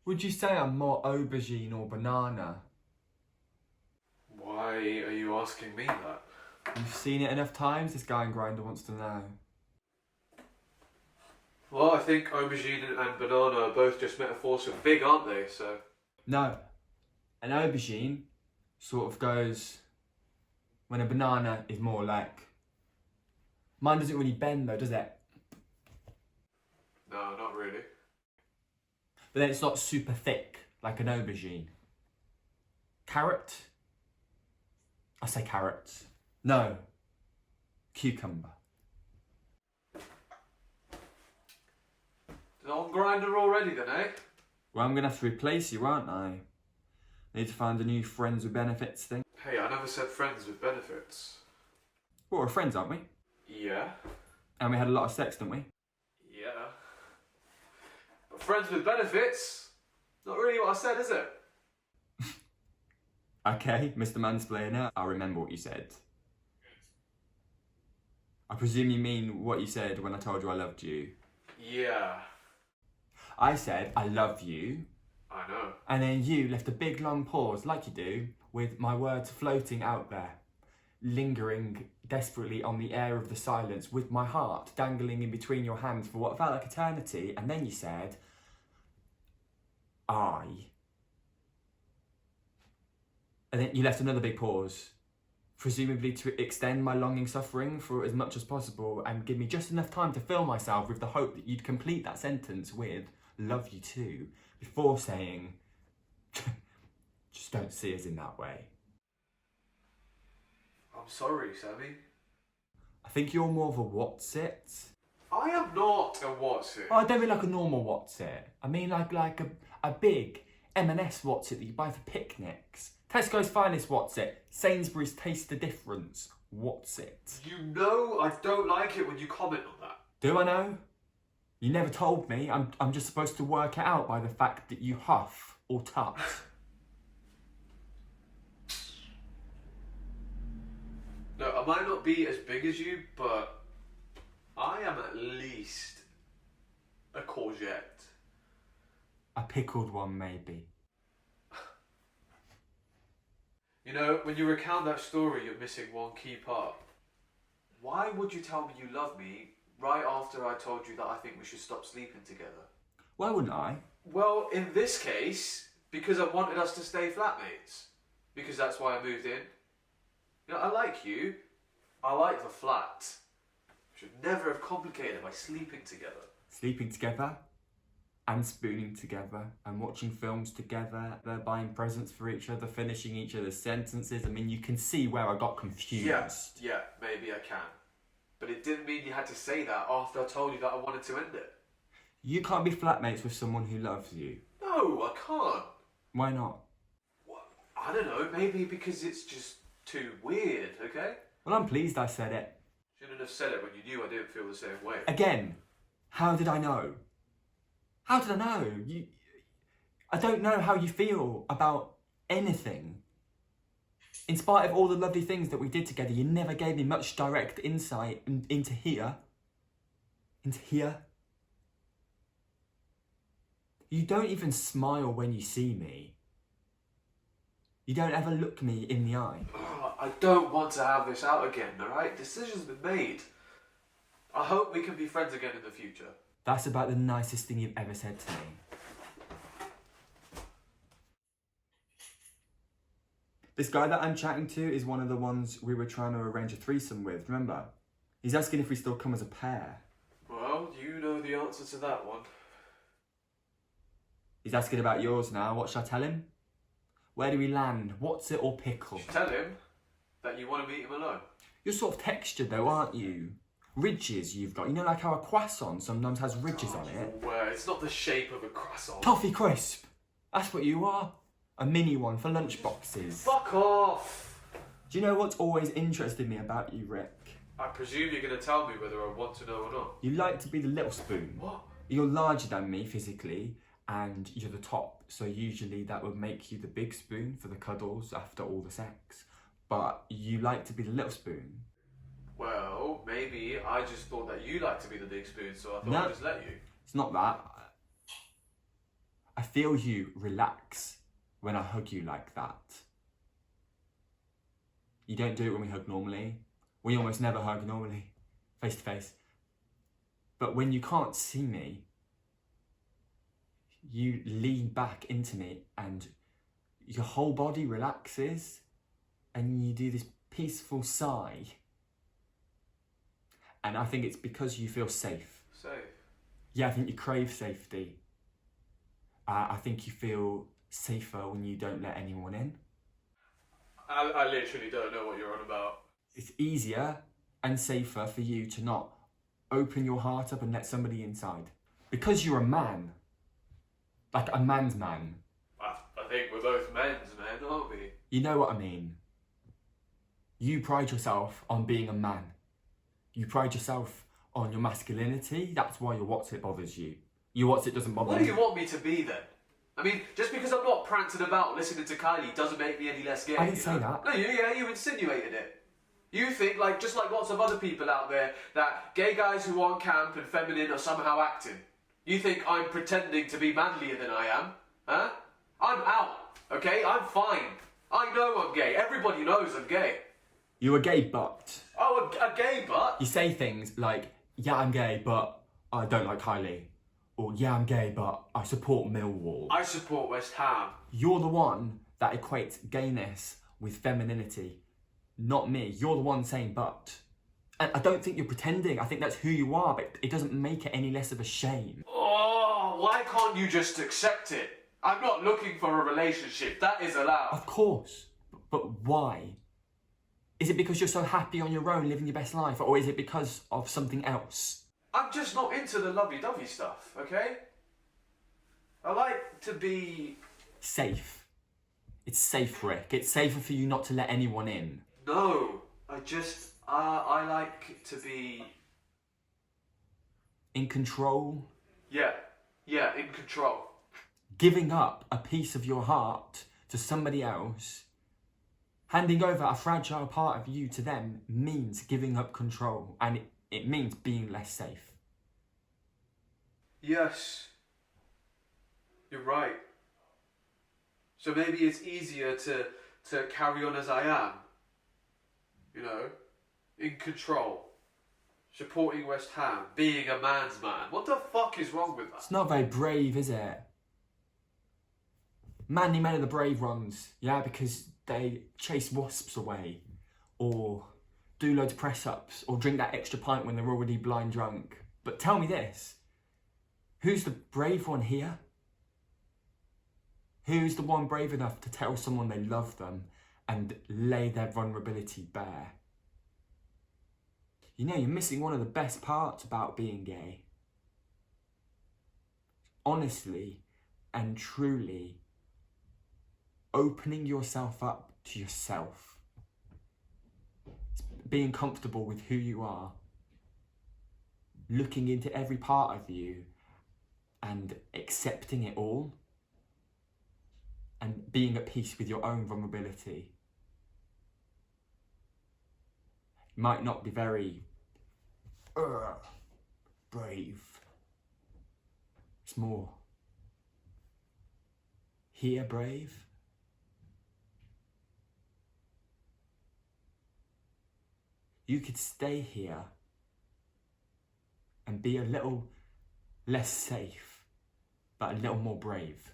Would you say I'm more aubergine or banana? Why are you asking me that? You've seen it enough times, this guy in Grindr wants to know. Well, I think aubergine and banana are both just metaphors for big, aren't they? So. No. An aubergine sort of goes when a banana is more like... Mine doesn't really bend though, does it? No, not really. But then it's not super thick like an aubergine. Carrot? I say carrots. No. Cucumber. On Grindr already then, eh? Well, I'm going to have to replace you, aren't I? Need to find a new friends with benefits thing. Hey, I never said friends with benefits. Well, we're friends, aren't we? Yeah. And we had a lot of sex, didn't we? Yeah. But friends with benefits? Not really what I said, is it? Okay, Mr. Mansplainer, I'll remember what you said. I presume you mean what you said when I told you I loved you. Yeah. I said, I love you. I know. And then you left a big long pause, like you do, with my words floating out there, lingering desperately on the air of the silence, with my heart dangling in between your hands for what felt like eternity. And then you said, I. And then you left another big pause, presumably to extend my longing suffering for as much as possible and give me just enough time to fill myself with the hope that you'd complete that sentence with, love you too, before saying, just don't see us in that way. I'm sorry, Sammy. I think you're more of a what's it. I am not a what's it. Oh, I don't mean like a normal what's it. I mean like a big M&S what's it that you buy for picnics. Tesco's finest what's it. Sainsbury's Taste the Difference what's it. You know I don't like it when you comment on that. Do I know? You never told me. I'm just supposed to work it out by the fact that you huff or tut. No, I might not be as big as you, but I am at least a courgette. A pickled one, maybe. You know, when you recount that story, you're missing one key part. Why would you tell me you love me right after I told you that I think we should stop sleeping together? Why wouldn't I? Well, in this case, because I wanted us to stay flatmates. Because that's why I moved in. You know, I like you. I like the flat. Should never have complicated it by sleeping together. Sleeping together and spooning together and watching films together, they're buying presents for each other, finishing each other's sentences. I mean, you can see where I got confused. Yeah, maybe I can. But it didn't mean you had to say that after I told you that I wanted to end it. You can't be flatmates with someone who loves you. No, I can't. Why not? Well, I don't know, maybe because it's just too weird, okay? Well, I'm pleased I said it. Shouldn't have said it when you knew I didn't feel the same way. Again, how did I know? How did I know? I don't know how you feel about anything. In spite of all the lovely things that we did together, you never gave me much direct insight into here. Into here. You don't even smile when you see me. You don't ever look me in the eye. Oh, I don't want to have this out again, alright? Decision's been made. I hope we can be friends again in the future. That's about the nicest thing you've ever said to me. This guy that I'm chatting to is one of the ones we were trying to arrange a threesome with, remember? He's asking if we still come as a pair. Well, you know the answer to that one. He's asking about yours now. What should I tell him? Where do we land? What's it or pickle? You should tell him that you want to meet him alone. You're sort of textured though, aren't you? Ridges you've got. You know, like how a croissant sometimes has ridges on it. Well, it's not the shape of a croissant. Toffee crisp. That's what you are. A mini one for lunch boxes. Fuck off! Do you know what's always interested me about you, Rick? I presume you're going to tell me whether I want to know or not. You like to be the little spoon. What? You're larger than me physically, and you're the top. So usually that would make you the big spoon for the cuddles after all the sex. But you like to be the little spoon. Well, maybe I just thought that you like to be the big spoon, so I thought No. I'd just let you. It's not that. I feel you relax when I hug you like that. You don't do it when we hug normally. We almost never hug normally, face to face. But when you can't see me, you lean back into me and your whole body relaxes and you do this peaceful sigh. And I think it's because you feel safe. Safe? Yeah, I think you crave safety. I think you feel safer when you don't let anyone in. I literally don't know what you're on about. It's easier and safer for you to not open your heart up and let somebody inside. Because you're a man. Like a man's man. I think we're both men's men, aren't we? You know what I mean. You pride yourself on being a man. You pride yourself on your masculinity. That's why your what's it bothers you. Your what's it doesn't bother What you. do you want me to be then? I mean, just because I'm not prancing about listening to Kylie doesn't make me any less gay. I didn't say that. No, you insinuated it. You think, like, just like lots of other people out there, that gay guys who aren't camp and feminine are somehow acting. You think I'm pretending to be manlier than I am? Huh? I'm out, okay? I'm fine. I know I'm gay. Everybody knows I'm gay. You're a gay butt. Oh, a gay butt? You say things like, yeah, I'm gay, but I don't like Kylie. Or, yeah, I'm gay, but I support Millwall. I support West Ham. You're the one that equates gayness with femininity. Not me. You're the one saying but. And I don't think you're pretending. I think that's who you are, but it doesn't make it any less of a shame. Oh, why can't you just accept it? I'm not looking for a relationship. That is allowed. Of course. But why? Is it because you're so happy on your own, living your best life? Or is it because of something else? I'm just not into the lovey-dovey stuff, okay? I like to be... Safe. It's safe, Rick. It's safer for you not to let anyone in. No, I like to be... In control. Yeah, in control. Giving up a piece of your heart to somebody else, handing over a fragile part of you to them means giving up control, and it means being less safe. Yes, you're right. So maybe it's easier to carry on as I am, you know, in control, supporting West Ham, being a man's man. What the fuck is wrong with that? It's not very brave, is it? Manly men are the brave ones, yeah, because they chase wasps away, or do loads of press-ups, or drink that extra pint when they're already blind drunk. But tell me this, who's the brave one here? Who's the one brave enough to tell someone they love them and lay their vulnerability bare? You know, you're missing one of the best parts about being gay. Honestly and truly opening yourself up to yourself. It's being comfortable with who you are. Looking into every part of you and accepting it all. And being at peace with your own vulnerability. It might not be very brave. It's more here brave. You could stay here and be a little less safe, but a little more brave.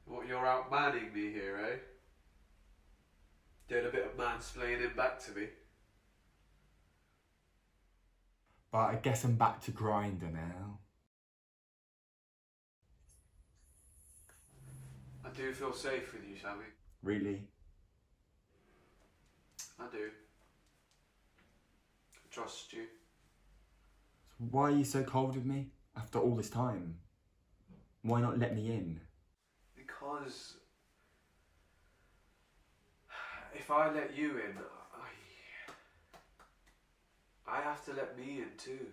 What, you're outmanning me here, eh? Doing a bit of mansplaining back to me. But I guess I'm back to grinder now. I do feel safe with you, Sammy. Really? I do. I trust you. So why are you so cold with me after all this time? Why not let me in? Because if I let you in, I have to let me in too.